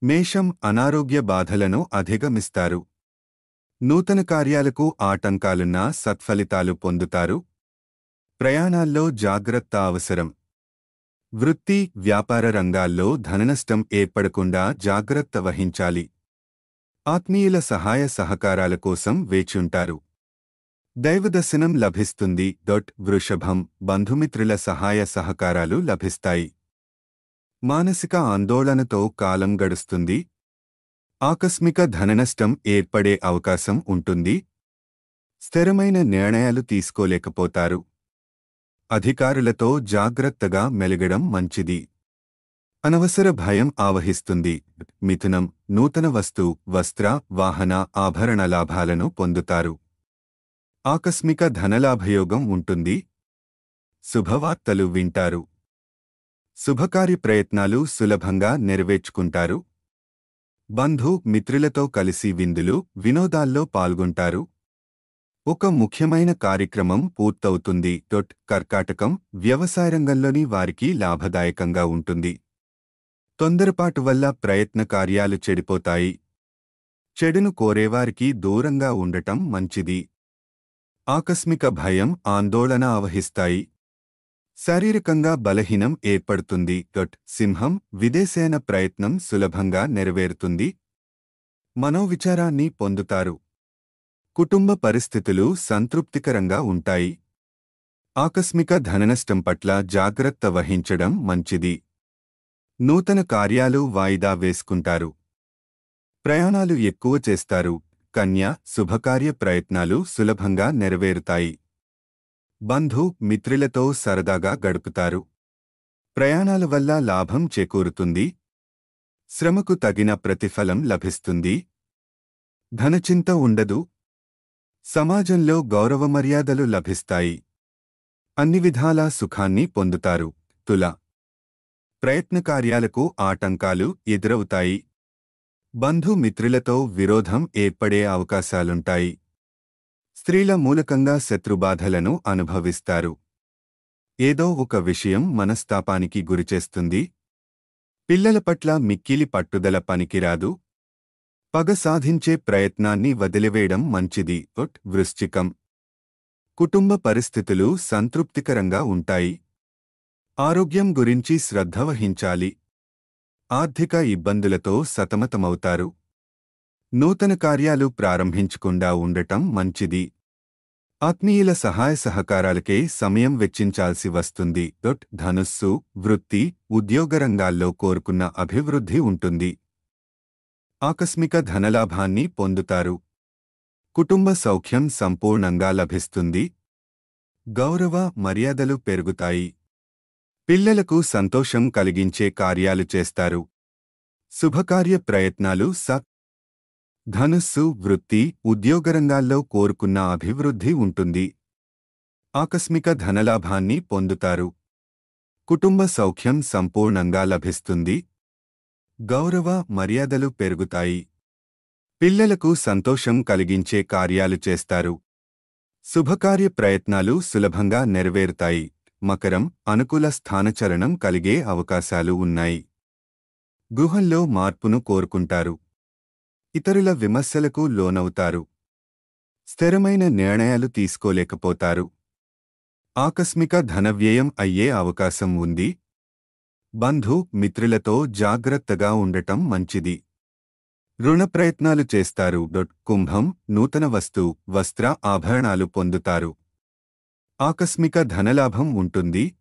మేషం అనారోగ్య బాధలను అధిగమిస్తారు. నూతన కార్యాలకు ఆటంకాలున్నా సత్ఫలితాలు పొందుతారు. ప్రయాణాల్లో జాగ్రత్త అవసరం. వృత్తి, వ్యాపార రంగాల్లో ధననష్టం ఏర్పడకుండా జాగ్రత్త వహించాలి. ఆత్మీయుల సహాయ సహకారాల కోసం వేచుంటారు. దైవదర్శనం లభిస్తుంది. వృషభం బంధుమిత్రుల సహాయ సహకారాలు లభిస్తాయి. మానసిక ఆందోళనతో కాలం గడుస్తుంది. ఆకస్మిక ధననష్టం ఏర్పడే అవకాశం ఉంటుంది. స్థిరమైన నిర్ణయాలు తీసుకోలేకపోతారు. అధికారులతో జాగ్రత్తగా మెలగడం మంచిది. అనవసర భయం ఆవహిస్తుంది. మిథునం నూతన వస్త్ర, వాహన, ఆభరణ లాభాలను పొందుతారు. ఆకస్మిక ధనలాభయోగం ఉంటుంది. శుభవార్తలు వింటారు. శుభకార్య ప్రయత్నాలు సులభంగా నెరవేర్చుకుంటారు. బంధు మిత్రులతో కలిసి విందులు, వినోదాల్లో పాల్గొంటారు. ఒక ముఖ్యమైన కార్యక్రమం పూర్తవుతుంది. కర్కాటకం వ్యవసాయ రంగంలోని వారికి లాభదాయకంగా ఉంటుంది. తొందరపాటు వల్ల ప్రయత్న కార్యాలు చెడిపోతాయి. చెడును కోరేవారికి దూరంగా ఉండటం మంచిది. ఆకస్మిక భయం, ఆందోళన ఆవహిస్తాయి. శారీరకంగా బలహీనం ఏర్పడుతుంది. సింహం విదేశయాన ప్రయత్నం సులభంగా నెరవేరుతుంది. మనోవిచారాన్ని పొందుతారు. కుటుంబ పరిస్థితులు సంతృప్తికరంగా ఉంటాయి. ఆకస్మిక ధననష్టం పట్ల జాగ్రత్త వహించడం మంచిది. నూతన కార్యాలు వాయిదా వేసుకుంటారు. ప్రయాణాలు ఎక్కువ చేస్తారు. కన్య శుభకార్య ప్రయత్నాలు సులభంగా నెరవేరుతాయి. బంధు మిత్రులతో సరదాగా గడుపుతారు. ప్రయాణాల వల్ల లాభం చేకూరుతుంది. శ్రమకు తగిన ప్రతిఫలం లభిస్తుంది. ధనచింత ఉండదు. సమాజంలో గౌరవ మర్యాదలు లభిస్తాయి. అన్ని విధాలా సుఖాన్ని పొందుతారు. తుల ప్రయత్న కార్యాలకు ఆటంకాలు ఎదురవుతాయి. బంధుమిత్రులతో విరోధం ఏర్పడే అవకాశాలుంటాయి. స్త్రీల మూలకంగా శత్రుబాధలను అనుభవిస్తారు. ఏదో ఒక విషయం మనస్తాపానికి గురిచేస్తుంది. పిల్లల పట్ల మిక్కిలి పట్టుదల పనికిరాదు. పగ సాధించే ప్రయత్నాన్ని వదిలివేయడం మంచిది. వృశ్చికం కుటుంబ పరిస్థితులు సంతృప్తికరంగా ఉంటాయి. ఆరోగ్యం గురించి శ్రద్ధ వహించాలి. ఆర్థిక ఇబ్బందులతో సతమతమవుతారు. నూతన కార్యాలు ప్రారంభించకుండా ఉండటం మంచిది. ఆత్మీయుల సహాయ సహకారాలకే సమయం వెచ్చించాల్సి వస్తుంది. ధనుస్సు వృత్తి, ఉద్యోగ రంగాల్లో కోరుకున్న అభివృద్ధి ఉంటుంది. ఆకస్మిక ధనలాభాన్ని పొందుతారు. కుటుంబ సౌఖ్యం సంపూర్ణంగా లభిస్తుంది. గౌరవ మర్యాదలు పెరుగుతాయి. పిల్లలకు సంతోషం కలిగించే కార్యాలు చేస్తారు. శుభకార్య ప్రయత్నాలు ధనుస్సు వృత్తి, ఉద్యోగరంగాల్లో కోరుకున్న అభివృద్ధి ఉంటుంది. ఆకస్మిక ధనలాభాన్ని పొందుతారు. కుటుంబ సౌఖ్యం సంపూర్ణంగా లభిస్తుంది. గౌరవ మర్యాదలు పెరుగుతాయి. పిల్లలకు సంతోషం కలిగించే కార్యాలు చేస్తారు. శుభకార్య ప్రయత్నాలు సులభంగా నెరవేరుతాయి. మకరం అనుకూల స్థానచలనం కలిగే అవకాశాలు ఉన్నాయి. గృహంలో మార్పును కోరుకుంటారు. ఇతరుల విమర్శలకు లోనవుతారు. స్థిరమైన నిర్ణయాలు తీసుకోలేకపోతారు. ఆకస్మిక ధనవ్యయం అయ్యే అవకాశం ఉంది. బంధు మిత్రులతో జాగ్రత్తగా ఉండటం మంచిది. రుణ ప్రయత్నాలు చేస్తారు. కుంభం నూతన వస్త్ర, ఆభరణాలు పొందుతారు. ఆకస్మిక ధనలాభం ఉంటుంది.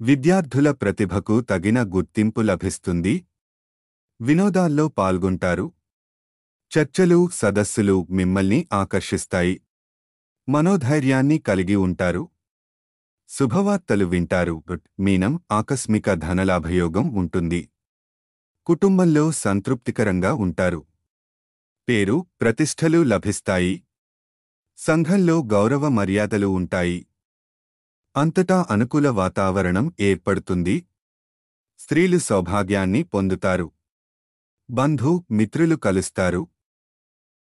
విద్యార్థుల ప్రతిభకు తగిన గుర్తింపు లభిస్తుంది. వినోదాల్లో పాల్గొంటారు. చర్చలు, సదస్సులు మిమ్మల్ని ఆకర్షిస్తాయి. మనోధైర్యాన్ని కలిగి ఉంటారు. శుభవార్తలు వింటారు. మీనం ఆకస్మిక ధనలాభయోగం ఉంటుంది. కుటుంబంలో సంతృప్తికరంగా ఉంటారు. పేరు ప్రతిష్టలు లభిస్తాయి. సంఘంలో గౌరవ మర్యాదలు ఉంటాయి. అంతటా అనుకూల వాతావరణం ఏర్పడుతుంది. స్త్రీలు సౌభాగ్యాన్ని పొందుతారు. బంధు మిత్రులు కలుస్తారు.